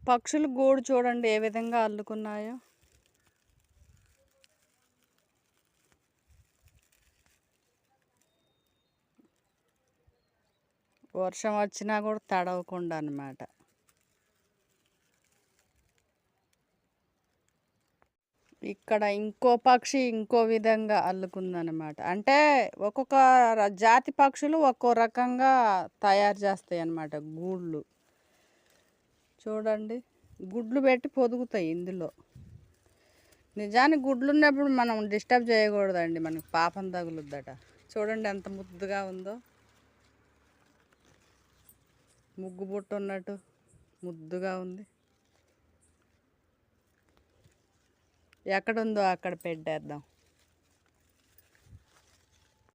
పక్షులు గూడు చూడండి ఏ విధంగా అల్లుకున్నాయో. వర్షం వచ్చినా కూడా తడవకుండా అన్నమాట. ఇక్కడ ఇంకో పక్షి ఇంకో విధంగా అల్లుకుందనమాట. అంటే ఒక్కొక్క జాతి పక్షులు ఒక్కో రకంగా తయారు చేస్తాయి అన్నమాట గూళ్ళు. చూడండి గుడ్లు పెట్టి పొదుగుతాయి ఇందులో. నిజానికి గుడ్లు ఉన్నప్పుడు మనం డిస్టర్బ్ చేయకూడదండి, మనకి పాపం తగులుద్దట. చూడండి ఎంత ముద్దుగా ఉందో, ముగ్గు బుట్ట ఉన్నట్టు ముద్దుగా ఉంది. ఎక్కడుందో అక్కడ పెట్టేద్దాం.